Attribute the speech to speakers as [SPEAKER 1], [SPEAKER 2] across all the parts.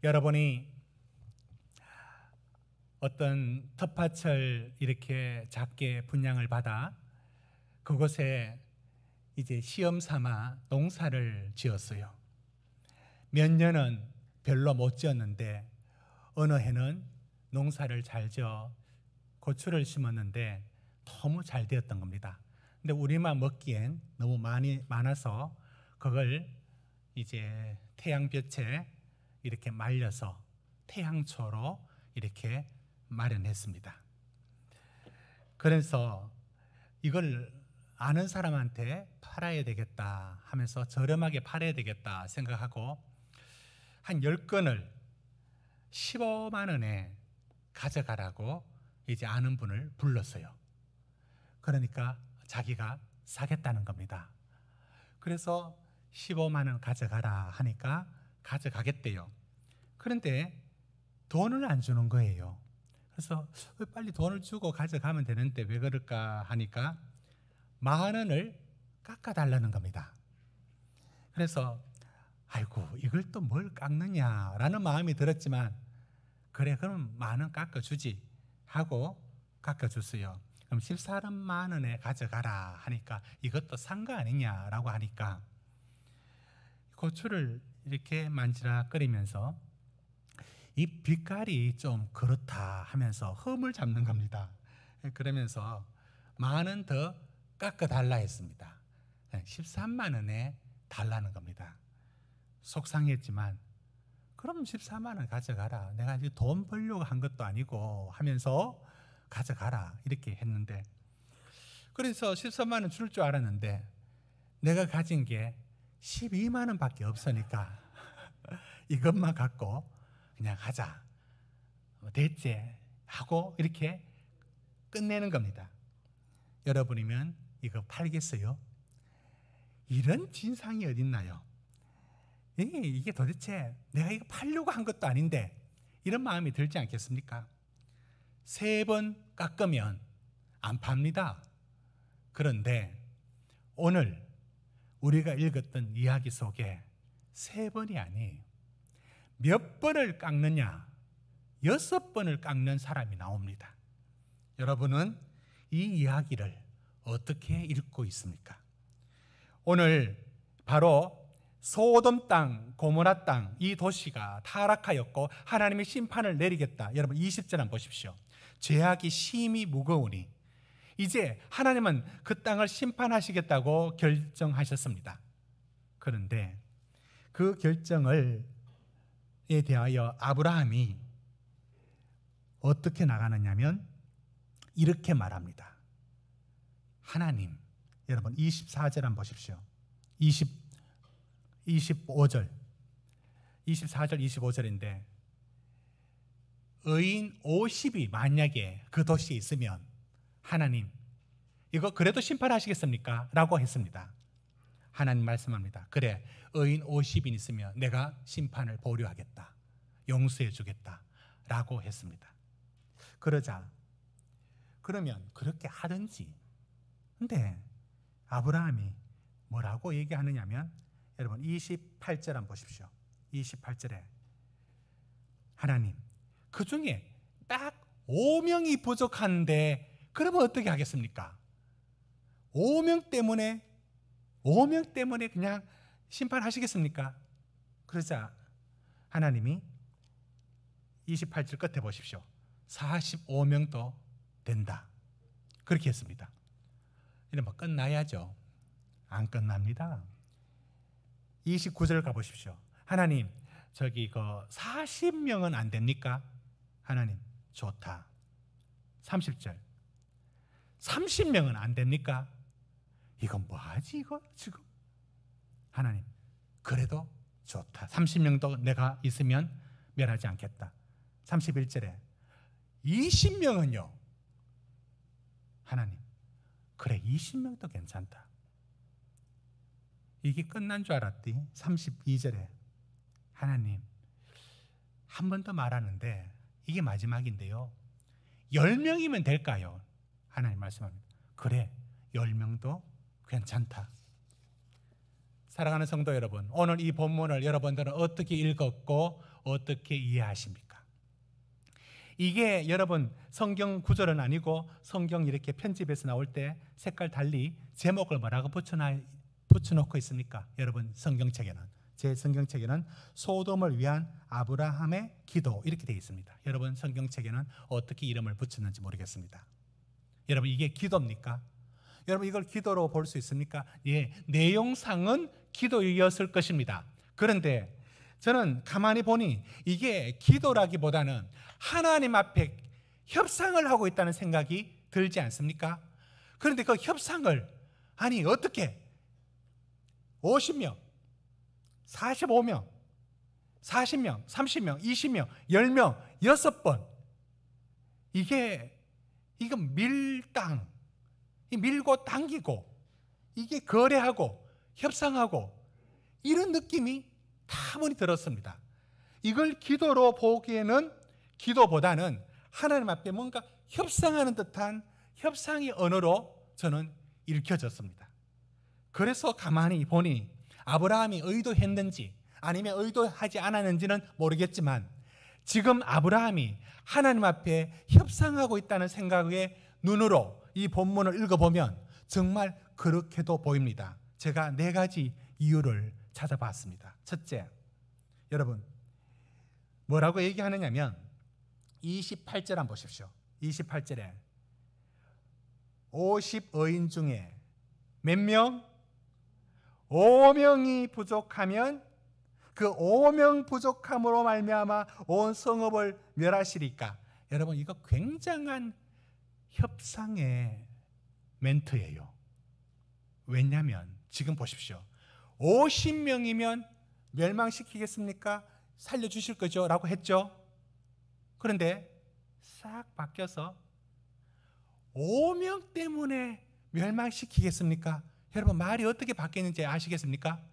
[SPEAKER 1] 여러분이 어떤 텃밭을 이렇게 작게 분양을 받아 그곳에 이제 시험 삼아 농사를 지었어요. 몇 년은 별로 못 지었는데 어느 해는 농사를 잘 지어 고추를 심었는데 너무 잘 되었던 겁니다. 근데 우리만 먹기엔 너무 많아서 그걸 이제 태양볕에 이렇게 말려서 태양초로 이렇게 마련했습니다. 그래서 이걸 아는 사람한테 팔아야 되겠다 하면서 저렴하게 팔아야 되겠다 생각하고 한 10건을 15만 원에 가져가라고 이제 아는 분을 불렀어요. 그러니까 자기가 사겠다는 겁니다. 그래서 15만 원 가져가라 하니까 가져가겠대요. 그런데 돈을 안 주는 거예요. 그래서 빨리 돈을 주고 가져가면 되는데 왜 그럴까 하니까 10,000원을 깎아달라는 겁니다. 그래서 아이고 이걸 또 뭘 깎느냐라는 마음이 들었지만 그래 그럼 10,000원 깎아주지 하고 깎아줬어요. 그럼 13만 원에 가져가라 하니까 이것도 산 거 아니냐라고 하니까 고추를 이렇게 만지락거리면서 이 빛깔이 좀 그렇다 하면서 흠을 잡는 겁니다. 그러면서 10,000원 더 깎아달라 했습니다. 13만 원에 달라는 겁니다. 속상했지만 그럼 14만 원 가져가라. 내가 이제 돈 벌려고 한 것도 아니고 하면서 가져가라 이렇게 했는데 그래서 13만 원 줄 줄 알았는데 내가 가진 게 12만 원밖에 없으니까 이것만 갖고 그냥 하자 됐지 하고 이렇게 끝내는 겁니다. 여러분이면 이거 팔겠어요? 이런 진상이 어딨나요? 이게 도대체 내가 이거 팔려고 한 것도 아닌데 이런 마음이 들지 않겠습니까? 3번 깎으면 안 팝니다. 그런데 오늘 우리가 읽었던 이야기 속에 3번이 아니에요. 몇 번을 깎느냐? 6번을 깎는 사람이 나옵니다. 여러분은 이 이야기를 어떻게 읽고 있습니까? 오늘 바로 소돔 땅, 고모라 땅 이 도시가 타락하였고 하나님의 심판을 내리겠다. 여러분 20절 한번 보십시오. 죄악이 심히 무거우니 이제 하나님은 그 땅을 심판하시겠다고 결정하셨습니다. 그런데 그 결정에 대하여 아브라함이 어떻게 나가느냐면 이렇게 말합니다. 하나님, 여러분 24절 한번 보십시오. 24절 25절인데 의인 50이 만약에 그 도시에 있으면 하나님 이거 그래도 심판하시겠습니까? 라고 했습니다. 하나님 말씀합니다. 그래 의인 50인 있으면 내가 심판을 보류하겠다. 용서해 주겠다. 라고 했습니다. 그러자 그러면 그렇게 하든지 근데 아브라함이 뭐라고 얘기하느냐면 여러분 28절 한번 보십시오. 28절에 하나님 그 중에 딱 5명이 부족한데 그러면 어떻게 하겠습니까? 5명 때문에 그냥 심판하시겠습니까? 그러자 하나님이 28절 끝에 보십시오. 45명도 된다. 그렇게 했습니다. 이러면 끝나야죠. 안 끝납니다. 29절 가보십시오. 하나님 저기 40명은 안 됩니까? 하나님 좋다. 30절 30명은 안 됩니까? 이건 뭐하지 이거 지금? 하나님 그래도 좋다. 30명도 내가 있으면 멸하지 않겠다. 31절에 20명은요? 하나님 그래 20명도 괜찮다. 이게 끝난 줄 알았더니 32절에 하나님 한 번 더 말하는데 이게 마지막인데요 10명이면 될까요? 하나님 말씀합니다. 그래 10명도 괜찮다. 사랑하는 성도 여러분 오늘 이 본문을 여러분들은 어떻게 읽었고 어떻게 이해하십니까? 이게 여러분 성경 구절은 아니고 성경 이렇게 편집해서 나올 때 색깔 달리 제목을 뭐라고 붙여놓고 있습니까? 여러분 성경책에는, 제 성경책에는 소돔을 위한 아브라함의 기도 이렇게 되어 있습니다. 여러분 성경책에는 어떻게 이름을 붙였는지 모르겠습니다. 여러분 이게 기도입니까? 여러분 이걸 기도로 볼 수 있습니까? 예, 내용상은 기도였을 것입니다. 그런데 저는 가만히 보니 이게 기도라기보다는 하나님 앞에 협상을 하고 있다는 생각이 들지 않습니까? 그런데 그 협상을 아니 어떻게 50명, 45명, 40명, 30명, 20명, 10명, 6번 이건 밀당, 밀고 당기고 이게 거래하고 협상하고 이런 느낌이 다분히 들었습니다. 이걸 기도로 보기에는 기도보다는 하나님 앞에 뭔가 협상하는 듯한 협상의 언어로 저는 읽혀졌습니다. 그래서 가만히 보니 아브라함이 의도했는지 아니면 의도하지 않았는지는 모르겠지만 지금 아브라함이 하나님 앞에 협상하고 있다는 생각의 눈으로 이 본문을 읽어보면 정말 그렇게도 보입니다. 제가 4가지 이유를 찾아봤습니다. 첫째, 여러분 뭐라고 얘기하느냐면 28절 한번 보십시오. 28절에 50의인 중에 몇 명? 5명이 부족하면 그 5명 부족함으로 말미암아 온 성읍을 멸하시리까. 여러분 이거 굉장한 협상의 멘트예요. 왜냐하면 지금 보십시오. 50명이면 멸망시키겠습니까? 살려주실 거죠? 라고 했죠. 그런데 싹 바뀌어서 5명 때문에 멸망시키겠습니까? 여러분 말이 어떻게 바뀌었는지 아시겠습니까?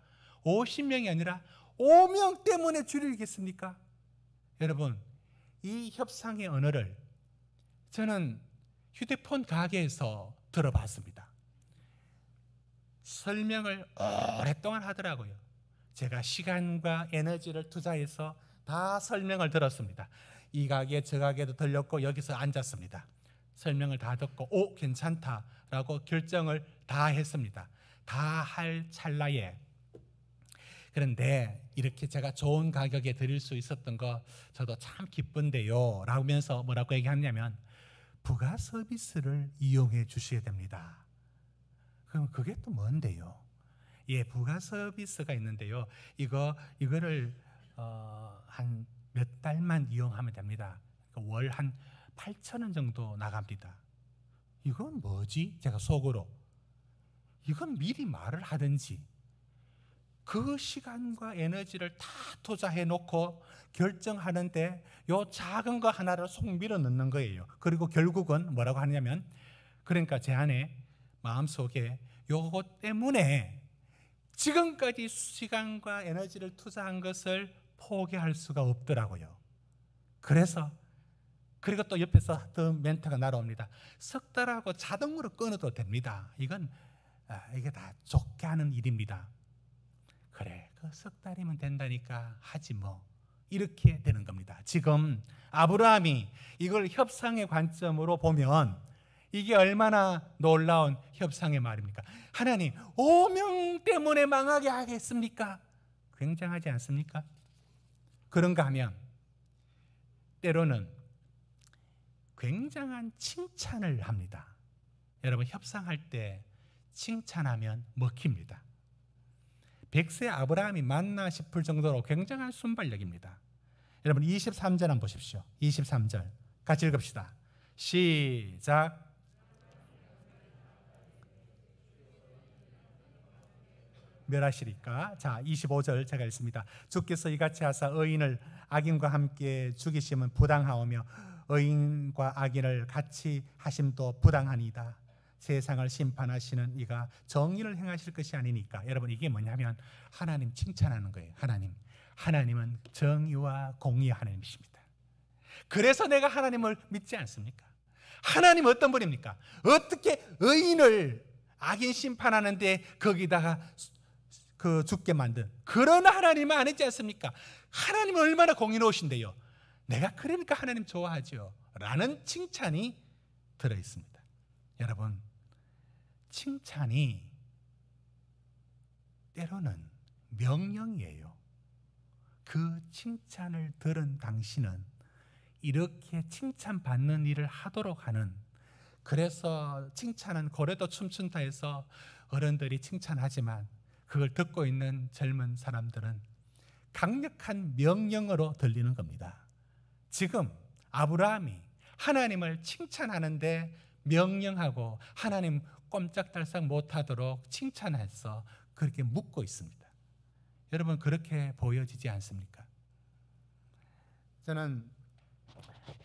[SPEAKER 1] 50명이 아니라 5명 때문에 줄이겠습니까? 여러분 이 협상의 언어를 저는 휴대폰 가게에서 들어봤습니다. 설명을 오랫동안 하더라고요. 제가 시간과 에너지를 투자해서 다 설명을 들었습니다. 이 가게 저 가게도 들렸고 여기서 앉았습니다. 설명을 다 듣고 괜찮다라고 결정을 다 했습니다. 다 할 찰나에. 그런데 이렇게 제가 좋은 가격에 드릴 수 있었던 거 저도 참 기쁜데요 라면서 뭐라고 얘기하냐면 부가 서비스를 이용해 주셔야 됩니다. 그럼 그게 또 뭔데요? 예, 부가 서비스가 있는데요. 이거를 한 몇 달만 이용하면 됩니다. 월 한 8,000원 정도 나갑니다. 이건 뭐지? 제가 속으로 이건 미리 말을 하든지 그 시간과 에너지를 다 투자해 놓고 결정하는데 요 작은 거 하나를 속 밀어 넣는 거예요. 그리고 결국은 뭐라고 하냐면 그러니까 제 안에 마음속에 요거 때문에 지금까지 시간과 에너지를 투자한 것을 포기할 수가 없더라고요. 그리고 또 옆에서 더 멘트가 날아옵니다. 석 달하고 자동으로 끊어도 됩니다. 이게 다 좋게 하는 일입니다. 그래, 그 석 달이면 된다니까 하지 뭐. 이렇게 되는 겁니다. 지금 아브라함이 이걸 협상의 관점으로 보면 이게 얼마나 놀라운 협상의 말입니까? 하나님 5명 때문에 망하게 하겠습니까? 굉장하지 않습니까? 그런가 하면 때로는 굉장한 칭찬을 합니다. 여러분 협상할 때 칭찬하면 먹힙니다. 100세 아브라함이 맞나 싶을 정도로 굉장한 순발력입니다. 여러분 23절 한번 보십시오. 23절 같이 읽읍시다. 시작. 멸하시리까. 자, 25절 제가 읽습니다. 주께서 이같이 하사 의인을 악인과 함께 죽이시면 부당하오며 의인과 악인을 같이 하심도 부당하니이다. 세상을 심판하시는 이가 정의를 행하실 것이 아니니까. 여러분 이게 뭐냐면 하나님 칭찬하는 거예요. 하나님은 정의와 공의의 하나님이십니다. 그래서 내가 하나님을 믿지 않습니까? 하나님 어떤 분입니까? 어떻게 의인을 악인 심판하는데 거기다가 그 죽게 만든 그런 하나님은 아니지 않습니까? 하나님은 얼마나 공의로우신데요. 내가 그러니까 하나님 좋아하죠 라는 칭찬이 들어있습니다. 여러분, 칭찬이 때로는 명령이에요. 그 칭찬을 들은 당신은 이렇게 칭찬받는 일을 하도록 하는, 그래서 칭찬은 고래도 춤춘다 해서 어른들이 칭찬하지만 그걸 듣고 있는 젊은 사람들은 강력한 명령으로 들리는 겁니다. 지금 아브라함이 하나님을 칭찬하는데 명령하고 하나님 꼼짝달싹 못하도록 칭찬해서 그렇게 묻고 있습니다. 여러분, 그렇게 보여지지 않습니까? 저는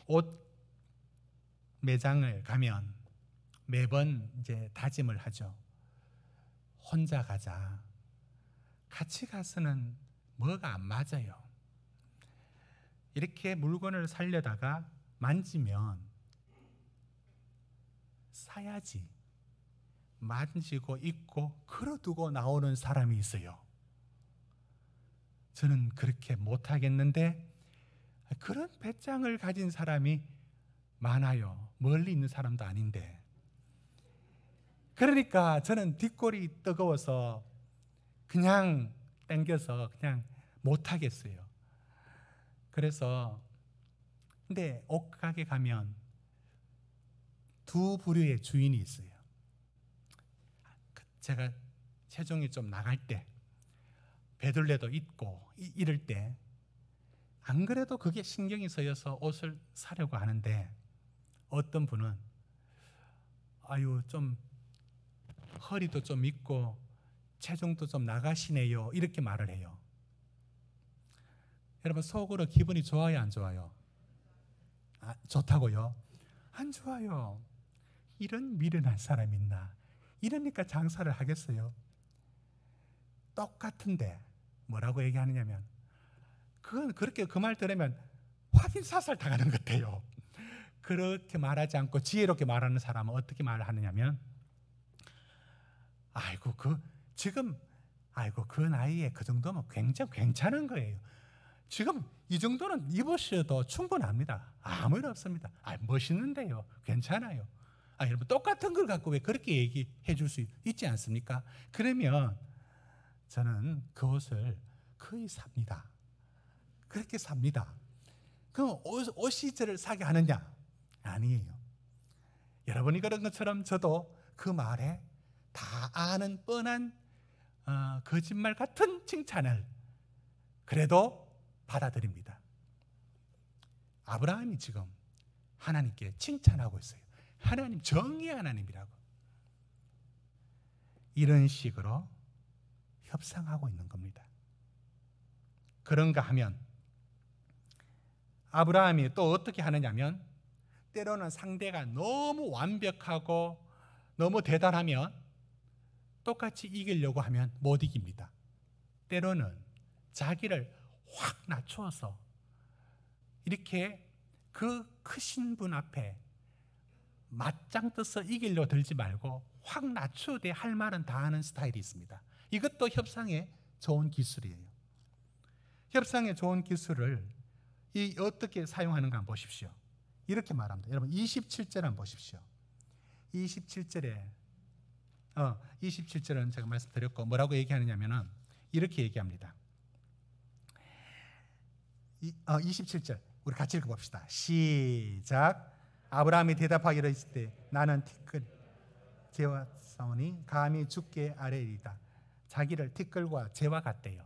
[SPEAKER 1] 옷 매장을 가면 매번 이제 다짐을 하죠. 혼자 가자. 같이 가서는 뭐가 안 맞아요. 이렇게 물건을 사려다가 만지면 사야지. 만지고 입고 걸어두고 나오는 사람이 있어요. 저는 그렇게 못하겠는데 그런 배짱을 가진 사람이 많아요. 멀리 있는 사람도 아닌데. 그러니까 저는 뒷골이 뜨거워서 그냥 땡겨서 그냥 못하겠어요. 그래서 근데 옷가게 가면 두 부류의 주인이 있어요. 제가 체중이 좀 나갈 때, 배둘레도 있고 이럴 때 안 그래도 그게 신경이 쓰여서 옷을 사려고 하는데 어떤 분은 좀 허리도 좀 있고 체중도 좀 나가시네요 이렇게 말을 해요. 여러분, 속으로 기분이 좋아요 안 좋아요? 좋다고요? 안 좋아요. 이런 미련한 사람 있나? 이러니까 장사를 하겠어요? 똑같은데 뭐라고 얘기하느냐면, 그건 그렇게 그 말 들으면 확인 사살 당하는 것 같아요. 그렇게 말하지 않고 지혜롭게 말하는 사람은 어떻게 말을 하느냐면, 그 나이에 그 정도면 굉장히 괜찮은 거예요. 지금 이 정도는 입으셔도 충분합니다. 아무 일 없습니다. 멋있는데요. 괜찮아요. 여러분, 똑같은 걸 갖고 왜 그렇게 얘기해 줄 수 있지 않습니까? 그러면 저는 그 옷을 거의 삽니다. 그렇게 삽니다. 그럼 옷이 저를 사게 하느냐? 아니에요. 여러분이 그런 것처럼 저도 그 말에 다 아는 뻔한 거짓말 같은 칭찬을 그래도 받아들입니다. 아브라함이 지금 하나님께 칭찬하고 있어요. 하나님 정의의 하나님이라고. 이런 식으로 협상하고 있는 겁니다. 그런가 하면 아브라함이 또 어떻게 하느냐면, 때로는 상대가 너무 완벽하고 너무 대단하면 똑같이 이기려고 하면 못 이깁니다. 때로는 자기를 확 낮추어서 이렇게 그 크신 분 앞에 맞짱 떠서 이기려고 들지 말고 확 낮추되 할 말은 다 하는 스타일이 있습니다. 이것도 협상의 좋은 기술이에요. 협상의 좋은 기술을 어떻게 사용하는가 한번 보십시오. 이렇게 말합니다. 여러분, 27절 한번 보십시오. 27절은 제가 말씀드렸고 뭐라고 얘기하느냐면은 이렇게 얘기합니다. 27절 우리 같이 읽어봅시다. 시작. 아브라함이 대답하기를 했을 때 나는 티끌 재와 싸우니 감히 죽게 아뢰리이다. 자기를 티끌과 재와 같대요.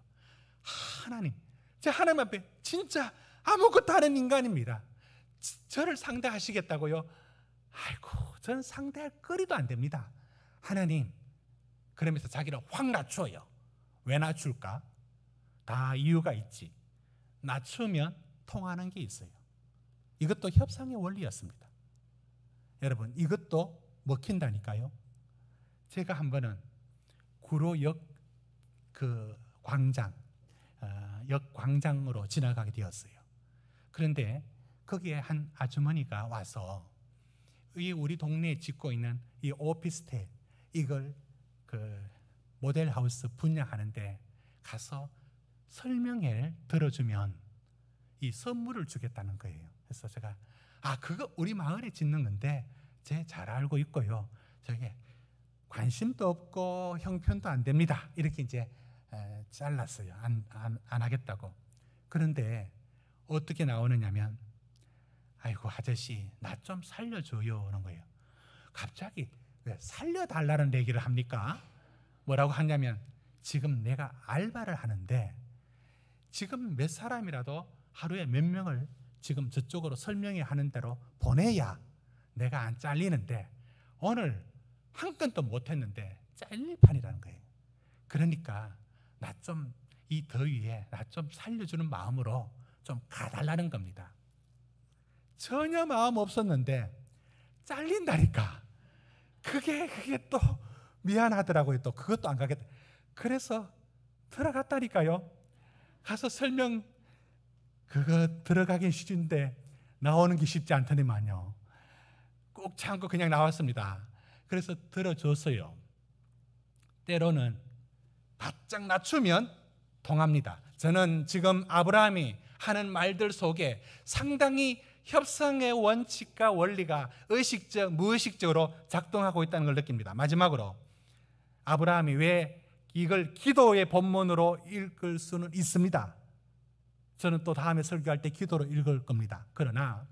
[SPEAKER 1] 하나님, 제 하나님 앞에 진짜 아무것도 아닌 인간입니다. 저를 상대하시겠다고요? 저는 상대할 거리도 안 됩니다. 하나님, 그러면서 자기를 확 낮춰요. 왜 낮출까? 다 이유가 있지. 낮추면 통하는 게 있어요. 이것도 협상의 원리였습니다. 여러분, 이것도 먹힌다니까요. 제가 한 번은 구로역 역 광장으로 지나가게 되었어요. 그런데 거기에 한 아주머니가 와서 우리 동네에 짓고 있는 이 오피스텔 이걸 모델하우스 분양하는데 가서 설명회를 들어주면 이 선물을 주겠다는 거예요. 그래서 제가 그거 우리 마을에 짓는 건데 제 잘 알고 있고요. 저게 관심도 없고 형편도 안 됩니다. 이렇게 이제 잘랐어요. 안 하겠다고. 그런데 어떻게 나오느냐면 아이고 아저씨 나 좀 살려줘요 그런 거예요. 갑자기 왜 살려달라는 얘기를 합니까? 뭐라고 하냐면 지금 내가 알바를 하는데 지금 몇 사람이라도 하루에 몇 명을 지금 저쪽으로 설명회 하는 대로 보내야 내가 안 잘리는데 오늘 한 건도 못했는데 잘릴 판이라는 거예요. 그러니까 나 좀 이 더위에 나 좀 살려주는 마음으로 좀 가달라는 겁니다. 전혀 마음 없었는데 잘린다니까. 그게 또 미안하더라고요. 또 그것도 안 가겠다. 그래서 들어갔다니까요. 가서 설명 그거 들어가긴 쉽은데 나오는 게 쉽지 않더니만요. 꼭 참고 그냥 나왔습니다. 그래서 들어줬어요. 때로는 바짝 낮추면 통합니다. 저는 지금 아브라함이 하는 말들 속에 상당히 협상의 원칙과 원리가 의식적, 무의식적으로 작동하고 있다는 걸 느낍니다. 마지막으로 아브라함이 왜 이걸 기도의 본문으로 읽을 수는 있습니다. 저는 또 다음에 설교할 때 기도로 읽을 겁니다. 그러나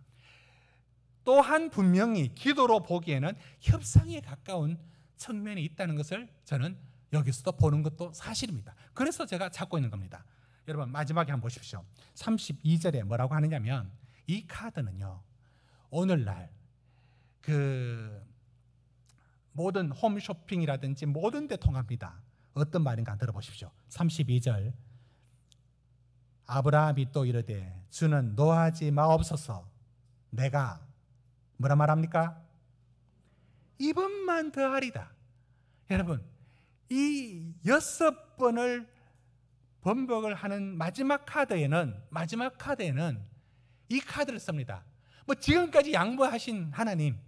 [SPEAKER 1] 또한 분명히 기도로 보기에는 협상에 가까운 측면이 있다는 것을 저는 여기서도 보는 것도 사실입니다. 그래서 제가 찾고 있는 겁니다. 여러분 마지막에 한번 보십시오. 32절에 뭐라고 하느냐면 이 카드는요 오늘날 그 모든 홈쇼핑이라든지 모든 데 통합니다. 어떤 말인가 들어보십시오. 32절 아브라함이 또 이르되 주는 노하지 마옵소서 내가 뭐라 말합니까? 이번만 더하리다. 여러분 이 6번을 번복을 하는 마지막 카드에는 이 카드를 씁니다. 뭐 지금까지 양보하신 하나님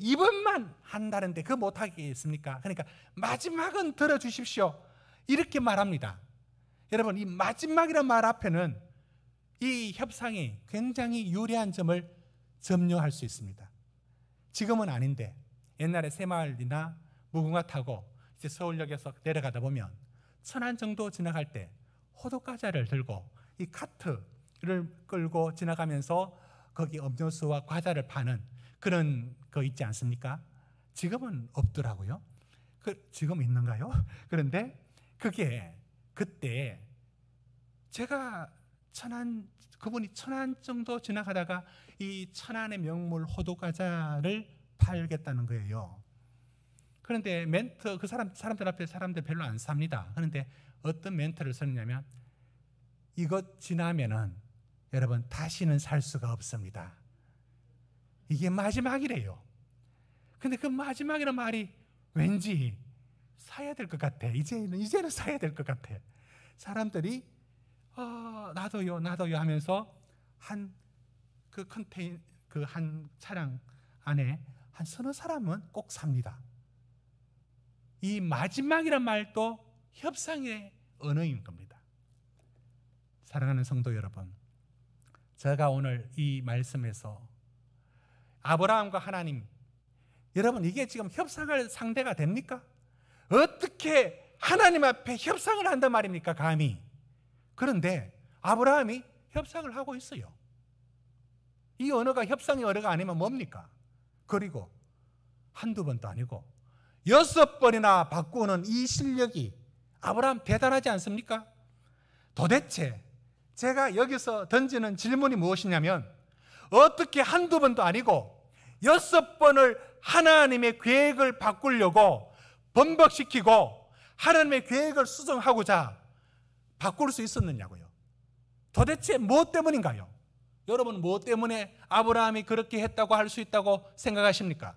[SPEAKER 1] 이번만 한다는데 그거 못하겠습니까? 그러니까 마지막은 들어주십시오 이렇게 말합니다. 여러분 이 마지막이라는 말 앞에는 이 협상이 굉장히 유리한 점을 점료할 수 있습니다. 지금은 아닌데 옛날에 새마을이나 무궁화 타고 이제 서울역에서 내려가다 보면 천안 정도 지나갈 때 호두과자를 들고 이 카트를 끌고 지나가면서 거기 음료수와 과자를 파는 그런 거 있지 않습니까? 지금은 없더라고요. 지금 있는가요? 그런데 그게 그때 제가 그분이 천안 정도 지나가다가 이 천안의 명물 호두과자를 팔겠다는 거예요. 그런데 멘트 사람들 앞에 사람들 별로 안 삽니다. 그런데 어떤 멘트를 쓰느냐면 이것 지나면은 여러분 다시는 살 수가 없습니다. 이게 마지막이래요. 근데 그 마지막이라는 말이 왠지 사야 될 것 같아. 이제는 사야 될 것 같아. 사람들이 나도요 하면서 한 차량 안에 한 서너 사람은 꼭 삽니다. 이 마지막이란 말도 협상의 언어인 겁니다. 사랑하는 성도 여러분, 제가 오늘 이 말씀에서 아브라함과 하나님, 여러분 이게 지금 협상할 상대가 됩니까? 어떻게 하나님 앞에 협상을 한단 말입니까? 감히. 그런데 아브라함이 협상을 하고 있어요. 이 언어가 협상의 언어가 아니면 뭡니까? 그리고 한두 번도 아니고 6번이나 바꾸는 이 실력이 아브라함 대단하지 않습니까? 도대체 제가 여기서 던지는 질문이 무엇이냐면 어떻게 한두 번도 아니고 6번을 하나님의 계획을 바꾸려고 번복시키고 하나님의 계획을 수정하고자 바꿀 수 있었느냐고요. 도대체 무엇 때문인가요? 여러분 무엇 때문에 아브라함이 그렇게 했다고 할 수 있다고 생각하십니까?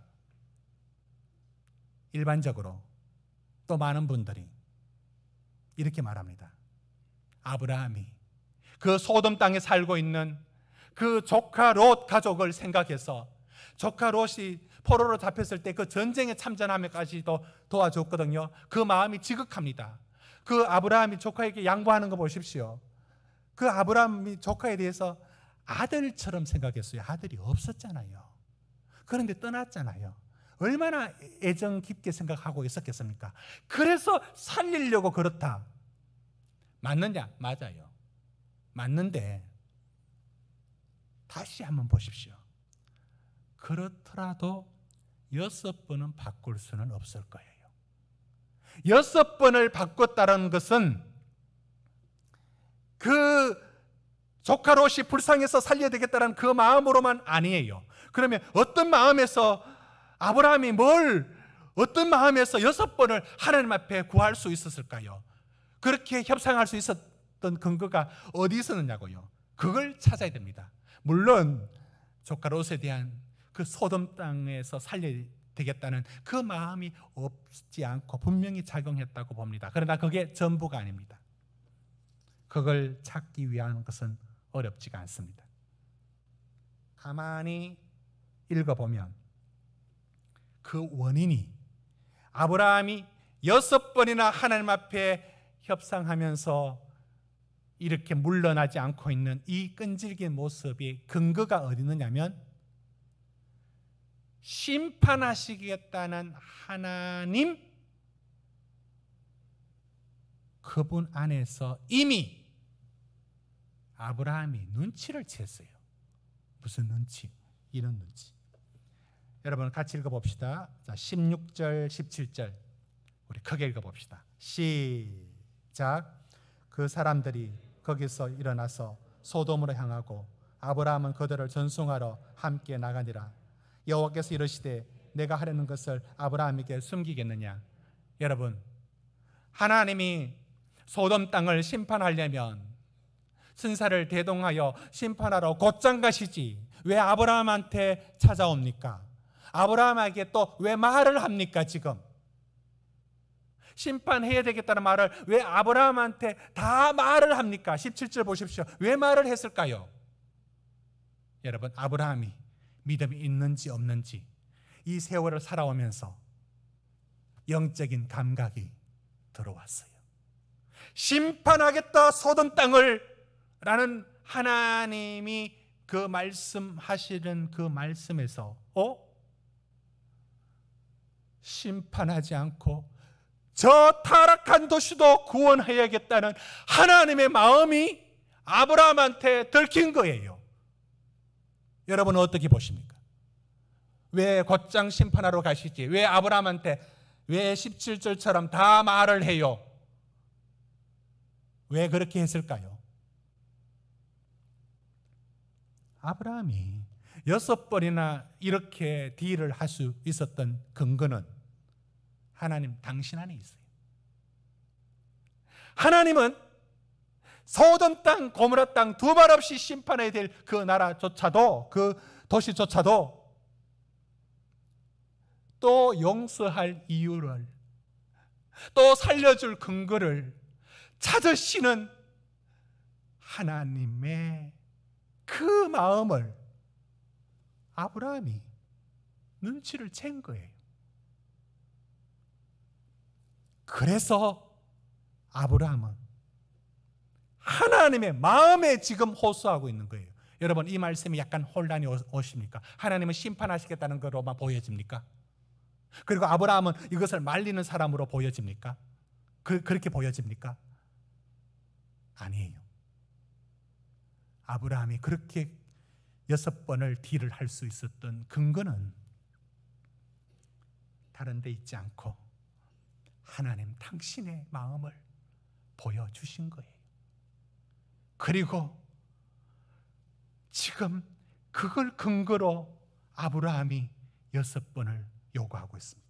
[SPEAKER 1] 일반적으로 또 많은 분들이 이렇게 말합니다. 아브라함이 그 소돔 땅에 살고 있는 그 조카 롯 가족을 생각해서 조카 롯이 포로로 잡혔을 때 그 전쟁에 참전하면까지도 도와줬거든요. 그 마음이 지극합니다. 그 아브라함이 조카에게 양보하는 거 보십시오. 그 아브라함이 조카에 대해서 아들처럼 생각했어요. 아들이 없었잖아요. 그런데 떠났잖아요. 얼마나 애정 깊게 생각하고 있었겠습니까? 그래서 살리려고 그렇다. 맞느냐? 맞아요. 맞는데 다시 한번 보십시오. 그렇더라도 6번은 바꿀 수는 없을 거예요. 6번을 바꿨다는 것은 그 조카 롯이 불쌍해서 살려야 되겠다는 그 마음으로만 아니에요. 그러면 어떤 마음에서 아브라함이 어떤 마음에서 6번을 하나님 앞에 구할 수 있었을까요? 그렇게 협상할 수 있었던 근거가 어디 있었느냐고요. 그걸 찾아야 됩니다. 물론 조카 롯에 대한 그 소돔 땅에서 살려야 되겠다는 그 마음이 없지 않고 분명히 작용했다고 봅니다. 그러나 그게 전부가 아닙니다. 그걸 찾기 위한 것은 어렵지가 않습니다. 가만히 읽어보면 그 원인이 아브라함이 6번이나 하나님 앞에 협상하면서 이렇게 물러나지 않고 있는 이 끈질긴 모습이 근거가 어디 있느냐면 심판하시겠다는 하나님, 그분 안에서 이미 아브라함이 눈치를 챘어요. 무슨 눈치? 이런 눈치. 여러분 같이 읽어봅시다. 자, 16절, 17절 우리 크게 읽어봅시다. 시작. 그 사람들이 거기서 일어나서 소돔으로 향하고 아브라함은 그들을 전송하러 함께 나가니라. 여호와께서 이르시되 내가 하려는 것을 아브라함에게 숨기겠느냐. 여러분, 하나님이 소돔 땅을 심판하려면 천사를 대동하여 심판하러 곧장 가시지 왜 아브라함한테 찾아옵니까? 아브라함에게 또 왜 말을 합니까? 지금 심판해야 되겠다는 말을 왜 아브라함한테 다 말을 합니까? 17절 보십시오. 왜 말을 했을까요? 여러분, 아브라함이 믿음이 있는지 없는지 이 세월을 살아오면서 영적인 감각이 들어왔어요. 심판하겠다 소돔 땅을 라는 하나님이 그 말씀하시는 그 말씀에서 심판하지 않고 저 타락한 도시도 구원해야겠다는 하나님의 마음이 아브라함한테 들킨 거예요. 여러분은 어떻게 보십니까? 왜 곧장 심판하러 가시지? 왜 아브라함한테 왜 17절처럼 다 말을 해요? 왜 그렇게 했을까요? 아브라함이 6번이나 이렇게 딜을 할 수 있었던 근거는 하나님 당신 안에 있어요. 하나님은 소돔 땅, 고모라 땅 두 발 없이 심판해야 될 그 나라조차도, 그 도시조차도 또 용서할 이유를, 또 살려줄 근거를 찾으시는 하나님의 그 마음을 아브라함이 눈치를 챈 거예요. 그래서 아브라함은 하나님의 마음에 지금 호소하고 있는 거예요. 여러분, 이 말씀이 약간 혼란이 오십니까? 하나님은 심판하시겠다는 거로만 보여집니까? 그리고 아브라함은 이것을 말리는 사람으로 보여집니까? 그렇게 보여집니까? 아니에요. 아브라함이 그렇게 6번을 딜을 할 수 있었던 근거는 다른 데 있지 않고 하나님 당신의 마음을 보여주신 거예요. 그리고 지금 그걸 근거로 아브라함이 6번을 요구하고 있습니다.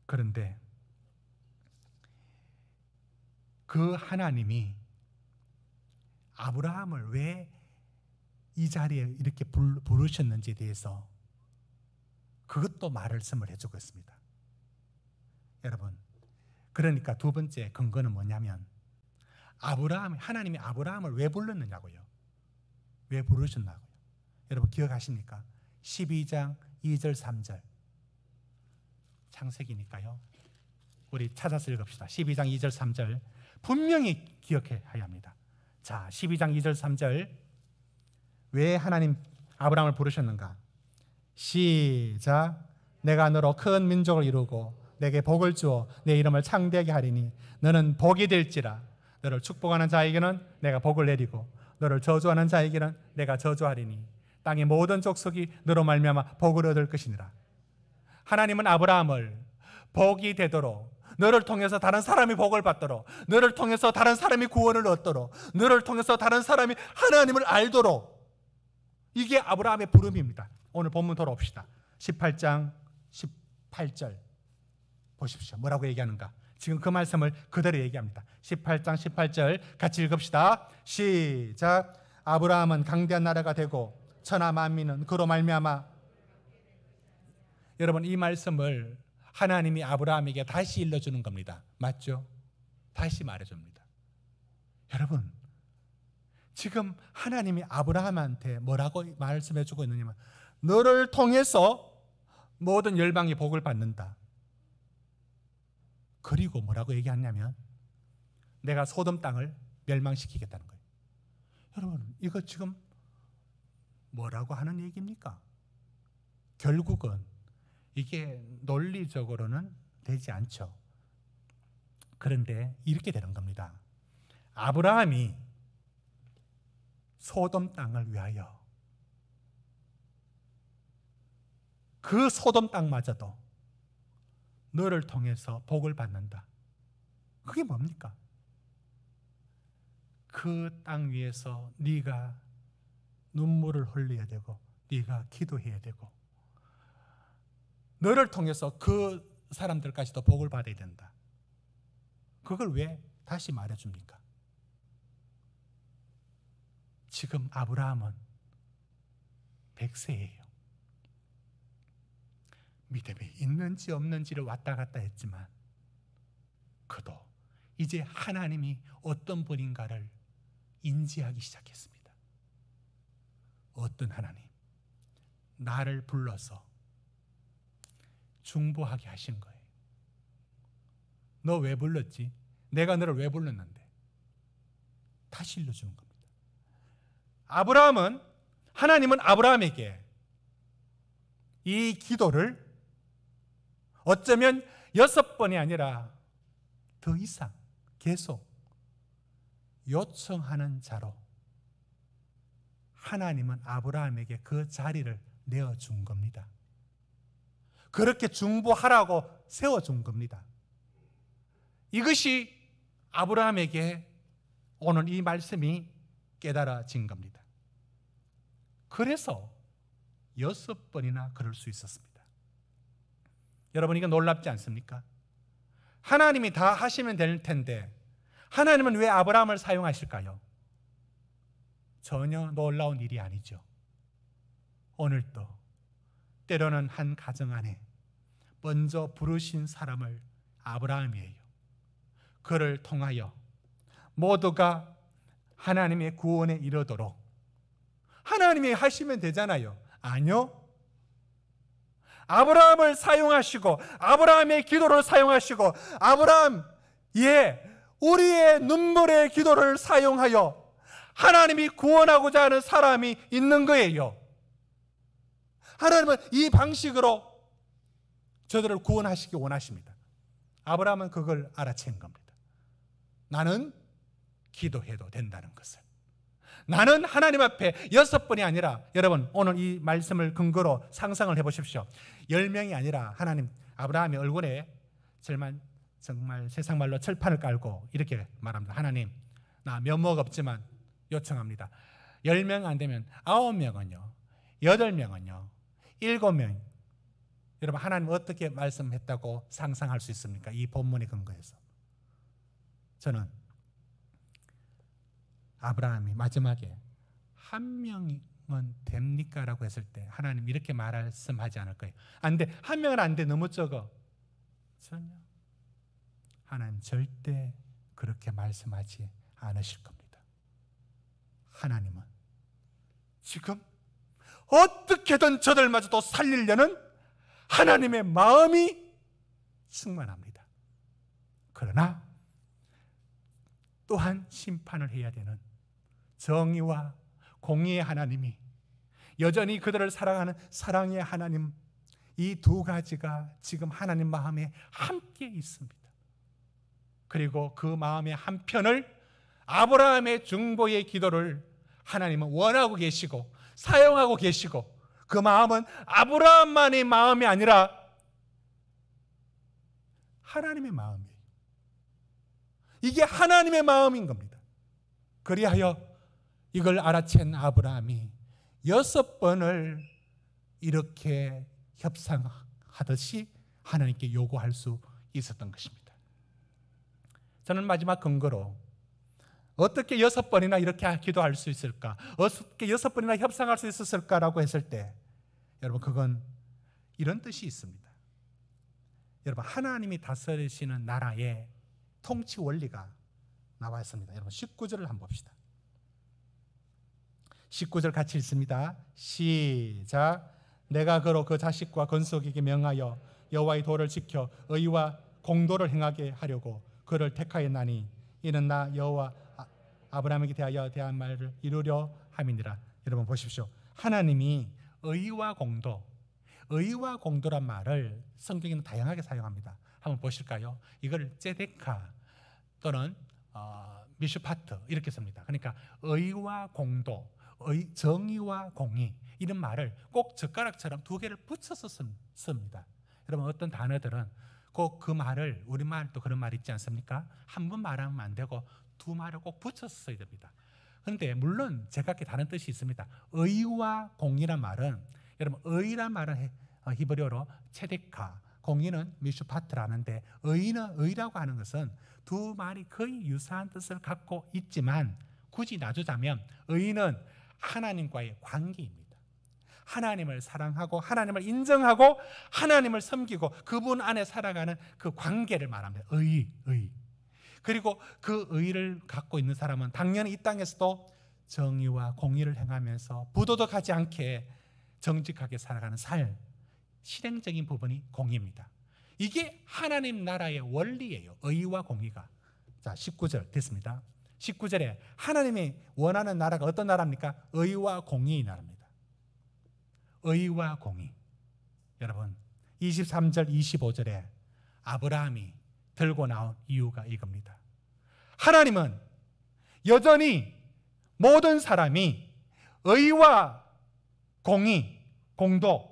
[SPEAKER 1] 그런데 그 하나님이 아브라함을 왜 이 자리에 이렇게 부르셨는지에 대해서 그것도 말씀을 해주고 있습니다. 여러분, 그러니까 두 번째 근거는 뭐냐면 하나님이 아브라함을 왜 불렀느냐고요. 왜 부르셨냐고요. 여러분 기억하십니까? 12장 2절 3절. 창세기니까요. 우리 찾아서 읽읍시다. 12장 2절 3절 분명히 기억해야 합니다. 자, 12장 2절 3절. 왜 하나님 아브라함을 부르셨는가? 시작. 내가 너로 큰 민족을 이루고 내게 복을 주어 내 이름을 창대하게 하리니 너는 복이 될지라. 너를 축복하는 자에게는 내가 복을 내리고 너를 저주하는 자에게는 내가 저주하리니 땅의 모든 족속이 너로 말미암아 복을 얻을 것이니라. 하나님은 아브라함을 복이 되도록, 너를 통해서 다른 사람이 복을 받도록, 너를 통해서 다른 사람이 구원을 얻도록, 너를 통해서 다른 사람이 하나님을 알도록, 이게 아브라함의 부름입니다. 오늘 본문 돌아옵시다. 18장 18절 보십시오. 뭐라고 얘기하는가? 지금 그 말씀을 그대로 얘기합니다. 18장 18절 같이 읽읍시다. 시작. 아브라함은 강대한 나라가 되고 천하 만민은 그로 말미암아. 여러분, 이 말씀을 하나님이 아브라함에게 다시 일러주는 겁니다. 맞죠? 다시 말해줍니다. 여러분, 지금 하나님이 아브라함한테 뭐라고 말씀해주고 있느냐면, 너를 통해서 모든 열방이 복을 받는다. 그리고 뭐라고 얘기하냐면, 내가 소돔 땅을 멸망시키겠다는 거예요. 여러분, 이거 지금 뭐라고 하는 얘기입니까? 결국은 이게 논리적으로는 되지 않죠. 그런데 이렇게 되는 겁니다. 아브라함이 소돔 땅을 위하여 그 소돔 땅마저도 너를 통해서 복을 받는다. 그게 뭡니까? 그 땅 위에서 네가 눈물을 흘려야 되고 네가 기도해야 되고 너를 통해서 그 사람들까지도 복을 받아야 된다. 그걸 왜 다시 말해줍니까? 지금 아브라함은 100세예요. 믿음이 있는지 없는지를 왔다 갔다 했지만 그도 이제 하나님이 어떤 분인가를 인지하기 시작했습니다. 어떤 하나님? 나를 불러서 중보하게 하신 거예요. 너 왜 불렀지? 내가 너를 왜 불렀는데? 다시 일러주는 겁니다. 하나님은 아브라함에게 이 기도를 어쩌면 6번이 아니라 더 이상 계속 요청하는 자로 하나님은 아브라함에게 그 자리를 내어준 겁니다. 그렇게 중보하라고 세워준 겁니다. 이것이 아브라함에게 오늘 이 말씀이 깨달아진 겁니다. 그래서 6번이나 그럴 수 있었습니다. 여러분, 이거 놀랍지 않습니까? 하나님이 다 하시면 될 텐데 하나님은 왜 아브라함을 사용하실까요? 전혀 놀라운 일이 아니죠. 오늘도 때로는 한 가정 안에 먼저 부르신 사람을 아브라함이에요. 그를 통하여 모두가 하나님의 구원에 이르도록 하나님이 하시면 되잖아요. 아니요. 아브라함을 사용하시고 아브라함의 기도를 사용하시고 아브라함, 우리의 눈물의 기도를 사용하여 하나님이 구원하고자 하는 사람이 있는 거예요. 하나님은 이 방식으로 저들을 구원하시기 원하십니다. 아브라함은 그걸 알아챈 겁니다. 나는 기도해도 된다는 것을. 나는 하나님 앞에 6번이 아니라, 여러분 오늘 이 말씀을 상상을 해보십시오. 10명이 아니라 하나님, 아브라함의 얼굴에 정말 세상 말로 철판을 깔고 이렇게 말합니다. 하나님, 나 면목 없지만 요청합니다. 10명 안 되면 9명은요, 8명은요, 7명. 여러분, 하나님 어떻게 말씀했다고 상상할 수 있습니까? 이 본문의 근거에서. 저는 아브라함이 마지막에 1명은 됩니까? 라고 했을 때 하나님 이렇게 말씀하지 않을 거예요. 안 돼. 1명은 안 돼. 너무 적어. 전혀. 하나님 절대 그렇게 말씀하지 않으실 겁니다. 하나님은 지금 어떻게든 저들마저도 살리려는 하나님의 마음이 충만합니다. 그러나 또한 심판을 해야 되는 정의와 공의의 하나님이 여전히 그들을 사랑하는 사랑의 하나님, 이 두 가지가 지금 하나님 마음에 함께 있습니다. 그리고 그 마음의 한편을 아브라함의 중보의 기도를 하나님은 원하고 계시고 사용하고 계시고, 그 마음은 아브라함만의 마음이 아니라 하나님의 마음이에요. 이게 하나님의 마음인 겁니다. 그리하여 이걸 알아챈 아브라함이 6번을 이렇게 협상하듯이 하나님께 요구할 수 있었던 것입니다. 저는 마지막 근거로 어떻게 6번이나 이렇게 기도할 수 있을까, 어떻게 6번이나 협상할 수 있었을까라고 했을 때, 여러분, 그건 이런 뜻이 있습니다. 여러분, 하나님이 다스리시는 나라의 통치 원리가 나와 있습니다. 여러분, 19절을 한번 봅시다. 19절 같이 읽습니다. 시작. 내가 그로 그 자식과 건속에게 명하여 여호와의 도를 지켜 의와 공도를 행하게 하려고 그를 택하였나니 이는 나 여호와 아브라함에게 대하여 대한 말을 이루려 함이니라. 여러분 보십시오. 하나님이 의와 공도, 의와 공도란 말을 성경에는 다양하게 사용합니다. 한번 보실까요? 이걸 제데카 또는 미슈파트 이렇게 씁니다. 그러니까 의와 공도, 정의와 공의, 이런 말을 꼭 젓가락처럼 두 개를 붙여서 씁니다. 여러분, 어떤 단어들은 꼭 그 말을, 우리말도 그런 말 있지 않습니까? 한 번 말하면 안 되고 두 말을 꼭 붙여서 써야 됩니다. 그런데 물론 제각기 다른 뜻이 있습니다. 의와 공의란 말은, 여러분, 의란 말은 히브리어로 체데카, 공의는 미슈파트라는데, 의라고 하는 것은 두 말이 거의 유사한 뜻을 갖고 있지만 굳이 놔두자면 의는 하나님과의 관계입니다. 하나님을 사랑하고 하나님을 인정하고 하나님을 섬기고 그분 안에 살아가는 그 관계를 말합니다. 의. 그리고 그 의를 갖고 있는 사람은 당연히 이 땅에서도 정의와 공의를 행하면서 부도덕하지 않게 정직하게 살아가는 실행적인 부분이 공의입니다. 이게 하나님 나라의 원리예요. 의와 공의가. 자, 19절 됐습니다. 19절에 하나님이 원하는 나라가 어떤 나라입니까? 의와 공의의 나라입니다. 의와 공의. 여러분, 23절 25절에 아브라함이 들고 나온 이유가 이겁니다. 하나님은 여전히 모든 사람이 의와 공의, 공도,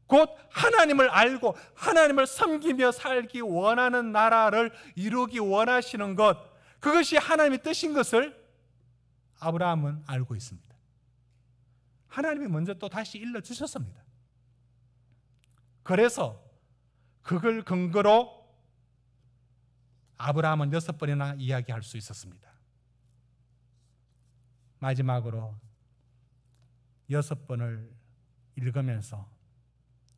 [SPEAKER 1] 곧 하나님을 알고 하나님을 섬기며 살기 원하는 나라를 이루기 원하시는 것, 그것이 하나님의 뜻인 것을 아브라함은 알고 있습니다. 하나님이 먼저 또 다시 일러주셨습니다. 그래서 그걸 근거로 아브라함은 6번이나 이야기할 수 있었습니다. 마지막으로 6번을 읽으면서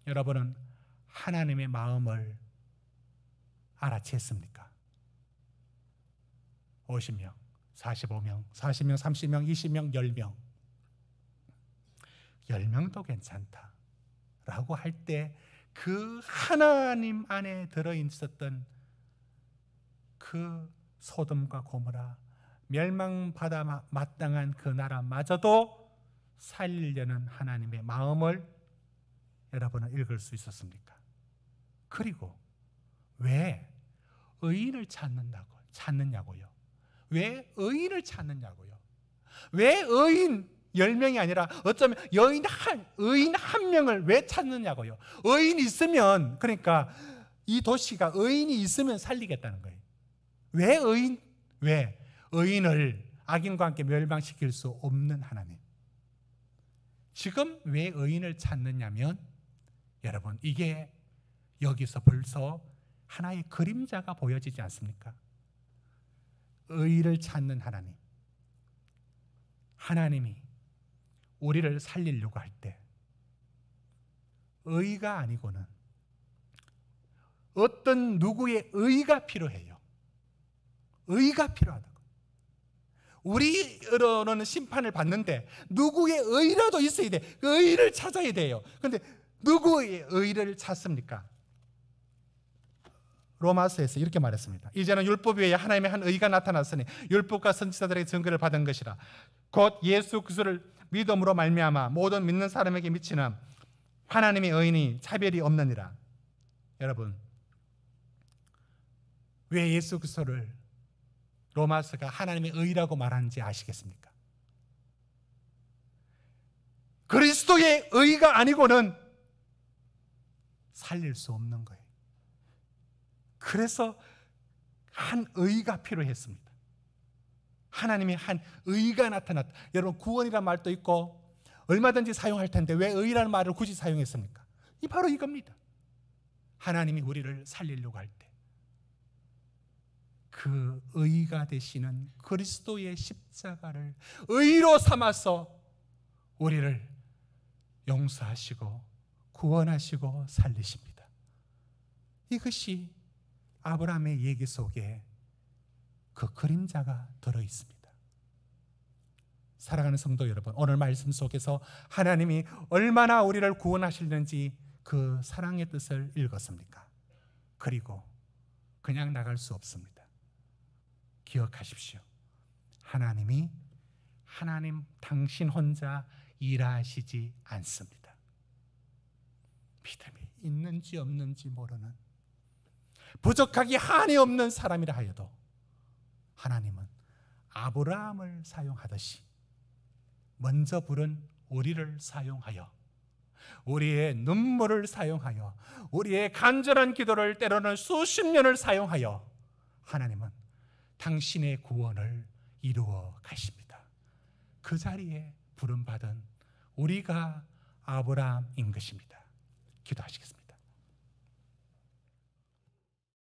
[SPEAKER 1] 여러분은 하나님의 마음을 알아챘습니까? 50명, 45명, 40명, 30명, 20명, 10명. 10명도 괜찮다라고 할 때 그 하나님 안에 들어있었던 그 소돔과 고모라, 멸망받아 마땅한 그 나라마저도 살리려는 하나님의 마음을 여러분은 읽을 수 있었습니까? 그리고 왜 의인을 찾느냐고요? 왜 의인을 찾느냐고요? 왜 의인 10명이 아니라 어쩌면 의인 한 명을 왜 찾느냐고요? 의인이 있으면, 그러니까 이 도시가 의인이 있으면 살리겠다는 거예요. 왜 의인을 악인과 함께 멸망시킬 수 없는 하나님. 지금 왜 의인을 찾느냐면, 여러분, 이게 여기서 벌써 하나의 그림자가 보여지지 않습니까? 의를 찾는 하나님. 하나님이 우리를 살리려고 할 때 의가 아니고는 어떤 누구의 의가 필요해요. 의가 필요하다고. 우리로는 심판을 받는데 누구의 의라도 있어야 돼. 그 의를 찾아야 돼요. 그런데 누구의 의를 찾습니까? 로마서에서 이렇게 말했습니다. 이제는 율법 외에 하나님의 한 의가 나타났으니 율법과 선지자들의 증거를 받은 것이라. 곧 예수 그리스도를 믿음으로 말미암아 모든 믿는 사람에게 미치는 하나님의 의인이 차별이 없느니라. 여러분, 왜 예수 그리스도를 로마서가 하나님의 의라고 말하는지 아시겠습니까? 그리스도의 의가 아니고는 살릴 수 없는 거예요. 그래서 한 의가 필요했습니다. 하나님의 한 의가 나타났다. 여러분, 구원이라는 말도 있고 얼마든지 사용할 텐데 왜 의라는 말을 굳이 사용했습니까? 바로 이겁니다. 하나님이 우리를 살리려고 할 때 그 의가 되시는 그리스도의 십자가를 의로 삼아서 우리를 용서하시고 구원하시고 살리십니다. 이것이 아브라함의 얘기 속에 그 그림자가 들어 있습니다. 사랑하는 성도 여러분, 오늘 말씀 속에서 하나님이 얼마나 우리를 구원하시는지 그 사랑의 뜻을 읽었습니까? 그리고 그냥 나갈 수 없습니다. 기억하십시오. 하나님 당신 혼자 일하시지 않습니다. 믿음이 있는지 없는지 모르는 부족하기 한이 없는 사람이라 하여도 하나님은 아브라함을 사용하듯이 먼저 부른 우리를 사용하여 우리의 눈물을 사용하여 우리의 간절한 기도를 때로는 수십 년을 사용하여 하나님은 당신의 구원을 이루어 가십니다. 그 자리에 부름받은 우리가 아브라함인 것입니다. 기도하시겠습니다.